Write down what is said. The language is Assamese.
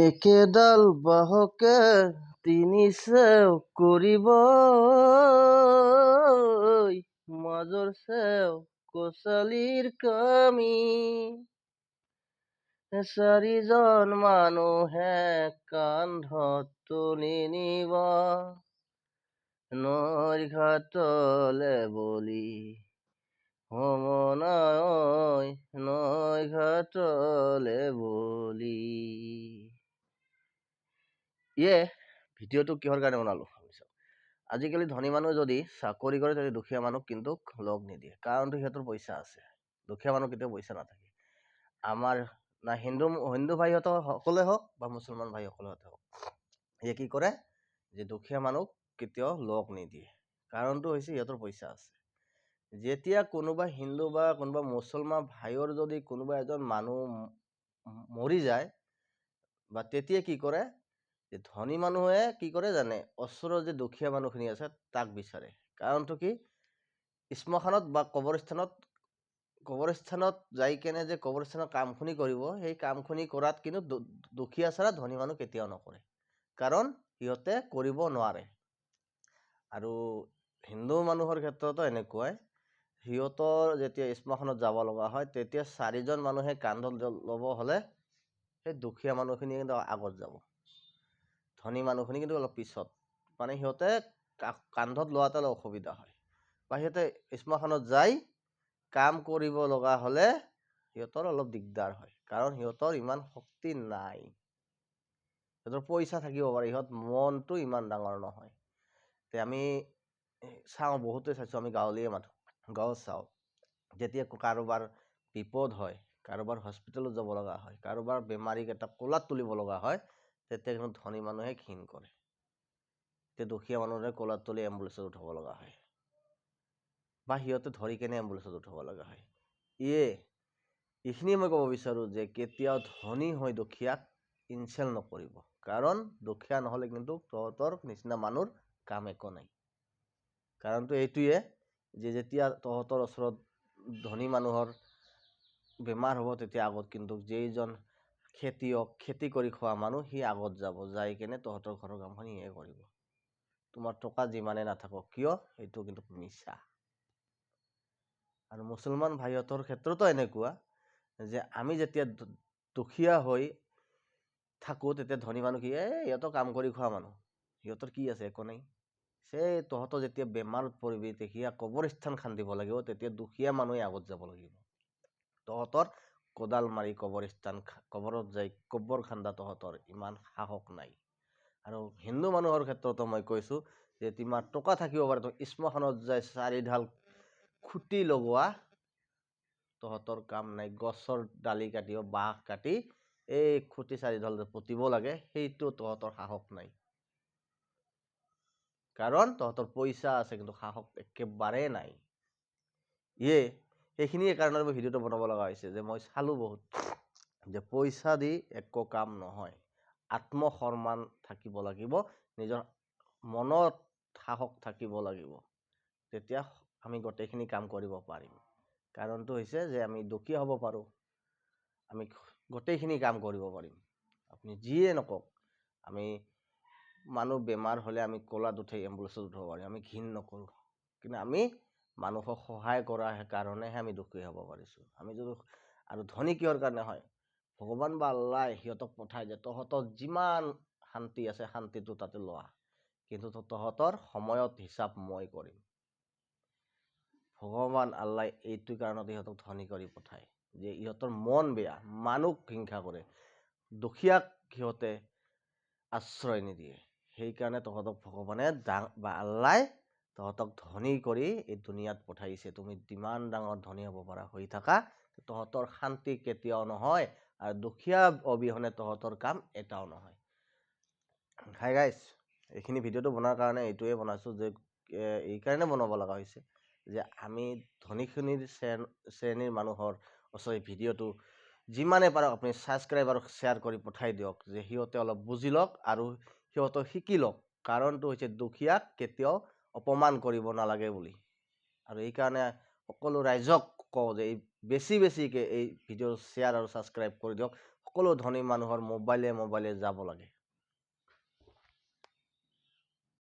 একেডাল বাহকে তিনি চেও কৰিব মাজৰ চেও কচালিৰ কামি চাৰিজন মানুহে কান্ধত তুলি নিব নৈৰ ঘাটলে বুলি সমনাই নৈ ঘাটলে বুলি। ভিডিঅ'টো কিহৰ কাৰণে বনালো আজিকালি ধনী মানুহ যদি চাকৰি কৰে তেতিয়া দুখীয়া মানুহ কিন্তু লগ নিদিয়ে, কাৰণটো সিহঁতৰ পইচা আছে। দুখীয়া মানুহ কেতিয়াও পইচা নাথাকে। আমাৰ না হিন্দু ভাইহঁত সকলে হওক বা মুছলমান ভাইসকলে হওক, ইয়ে কি কৰে যে দুখীয়া মানুহ কেতিয়াও লগ নিদিয়ে, কাৰণটো হৈছে সিহঁতৰ পইচা আছে। যেতিয়া কোনোবা হিন্দু বা কোনোবা মুছলমান ভাইৰ যদি কোনোবা এজন মানুহ মৰি যায় বা তেতিয়া কি কৰে, যে ধনী মানুহে কি কৰে জানে, ওচৰৰ যে দুখীয়া মানুহখিনি আছে তাক বিচাৰে। কাৰণটো কি, শ্মশানত বা কবৰস্থানত যাই কেনে যে কবৰস্থানৰ কামখিনি কৰিব, সেই কামখিনি কৰাত কিন্তু দুখীয়া ছাড়া ধনী মানুহ কেতিয়াও নকৰে, কাৰণ সিহঁতে কৰিব নোৱাৰে। আৰু হিন্দু মানুহৰ ক্ষেত্ৰতো এনেকুৱাই, সিহঁতৰ যেতিয়া শ্মশানত যাব লগা হয় তেতিয়া চাৰিজন মানুহে কান্ধত ল'ব হ'লে সেই দুখীয়া মানুহখিনি কিন্তু আগত যাব, ধনী মানুহখিনি কিন্তু অলপ পিছত। মানে সিহঁতে কান্ধত লোৱাতে অলপ অসুবিধা হয়, বা সিহঁতে শ্মশানত যাই কাম কৰিব লগা হ'লে সিহঁতৰ অলপ দিগদাৰ হয়, কাৰণ সিহঁতৰ ইমান শক্তি নাই। সিহঁতৰ পইচা থাকিব পাৰে, সিহঁত মনটো ইমান ডাঙৰ নহয়। আমি চাওঁ, বহুতে চাইছোঁ, আমি গাঁৱলীয়া মানুহ, গাঁৱত চাওঁ, যেতিয়া কাৰোবাৰ বিপদ হয়, কাৰোবাৰ হস্পিটেলত যাব লগা হয়, কাৰোবাৰ বেমাৰীক এটা কোলাত তুলিব লগা হয়, তেতিয়া কিন্তু ধনী মানুহে ঘিণ কৰে। তেতিয়া দুখীয়া মানুহে কোলাত তুলি এম্বুলেঞ্চত উঠাব লগা হয়, বা সিহঁতে ধৰি কেনে এম্বুলেঞ্চত উঠাব লগা হয়। এইখিনি মই ক'ব বিচাৰোঁ যে কেতিয়াও ধনী হৈ দুখীয়াক ইনচাল্ট নকৰিব, কাৰণ দুখীয়া নহ'লে কিন্তু তহঁতৰ নিচিনা মানুহৰ কাম একো নাই। কাৰণটো এইটোৱে যে যেতিয়া তহঁতৰ ওচৰত ধনী মানুহৰ বেমাৰ হ'ব, তেতিয়া আগত কিন্তু যেইজন খেতিয়ক, খেতি কৰি খোৱা মানুহ, সি আগত যাব, যাই কেনে তহঁতৰ ঘৰৰ কামখিনি সিয়ে কৰিব। তোমাৰ টকা যিমানে নাথাকক কিয়, সেইটো কিন্তু মিছা। আৰু মুছলমান ভাইহঁতৰ ক্ষেত্ৰতো এনেকুৱা যে আমি যেতিয়া দুখীয়া হৈ থাকোঁ তেতিয়া ধনী মানুহ কি, সিহঁতৰ কাম কৰি খোৱা মানুহ, সিহঁতৰ কি আছে, একো নাই। তহঁতৰ যেতিয়া বেমাৰত পৰিবি, তেতিয়া কবৰস্থান খান্দিব লাগিব, তেতিয়া দুখীয়া মানুহে আগত যাব লাগিব। তহঁতৰ কোদাল মাৰি কবৰত যাই কবৰ খান্দা তহঁতৰ ইমান সাহস নাই। আৰু হিন্দু মানুহৰ ক্ষেত্ৰতো মই কৈছোঁ যে তোমাৰ টকা থাকিব পাৰে, শ্মশানত যাই 4ডাল খুঁটি লগোৱা তহঁতৰ কাম নাই। গছৰ ডালি কাটি, বাঁহ কাটি এই খুঁটি 4ডাল পুতিব লাগে, সেইটো তহঁতৰ সাহস নাই। কাৰণ তহঁতৰ পইচা আছে কিন্তু সাহস একেবাৰে নাই। সেইখিনিয়ে কাৰণে মই ভিডিঅ'টো বনাব লগা হৈছে, যে মই চালোঁ বহুত যে পইচা দি একো কাম নহয়। আত্মসন্মান থাকিব লাগিব, নিজৰ মনত সাহস থাকিব লাগিব, তেতিয়া আমি গোটেইখিনি কাম কৰিব পাৰিম। কাৰণটো হৈছে যে আমি দুখীয়া হ'ব পাৰোঁ, আমি গোটেইখিনি কাম কৰিব পাৰিম। আপুনি যিয়ে নকওক, আমি মানুহ বেমাৰ হ'লে আমি কোলাত উঠাই এম্বুলেঞ্চত উঠাব পাৰিম, আমি ঘিণ নকৰোঁ। কিন্তু আমি মানুহক সহায় কৰাৰ কাৰণেহে আমি দুখীয়া হ'ব পাৰিছোঁ। আৰু ধনী কিহৰ কাৰণে হয়, ভগৱান বা আল্লাই সিহঁতক পঠাই যে তহঁতৰ যিমান শান্তি আছে শান্তিটো তাতে লোৱা, কিন্তু তহঁতৰ সময়ত হিচাপ মই কৰিম। ভগৱান আল্লাই এইটো কাৰণতে সিহঁতক ধনী কৰি পঠায়, যে ইহঁতৰ মন বেয়া, মানুহক হিংসা কৰে, দুখীয়াক সিহঁতে আশ্ৰয় নিদিয়ে। সেইকাৰণে তহঁতক ভগৱানে বা আল্লাই তহঁতক ধনী কৰি এই দুনিয়াত পঠাইছে। তুমি যিমান ডাঙৰ ধনী হ'ব পাৰা হৈ থাকা, তহঁতৰ শান্তি কেতিয়াও নহয়, আৰু দুখীয়া অবিহনে তহঁতৰ কাম এটাও নহয়। হাই গাইজ, এইখিনি ভিডিঅ'টো বনোৱাৰ কাৰণে এইটোৱে বনাইছোঁ, যে এইকাৰণে বনাব লগা হৈছে যে আমি ধনীখিনিৰ শ্ৰেণীৰ মানুহৰ ওচৰত ভিডিঅ'টো যিমানে পাৰক আপুনি ছাবস্ক্ৰাইব আৰু শ্বেয়াৰ কৰি পঠাই দিয়ক, যে সিহঁতে অলপ বুজি লওক আৰু সিহঁতে শিকি লওক। কাৰণটো হৈছে দুখীয়াক কেতিয়াও অপমান কৰিব নালাগে বুলি। আৰু এইকাৰণে সকলো ৰাইজক কওঁ যে বেছিকৈ এই ভিডিঅ' শ্বেয়াৰ আৰু ছাবস্ক্ৰাইব কৰি দিয়ক। সকলো ধনী মানুহৰ মোবাইলে মোবাইলে যাব লাগে।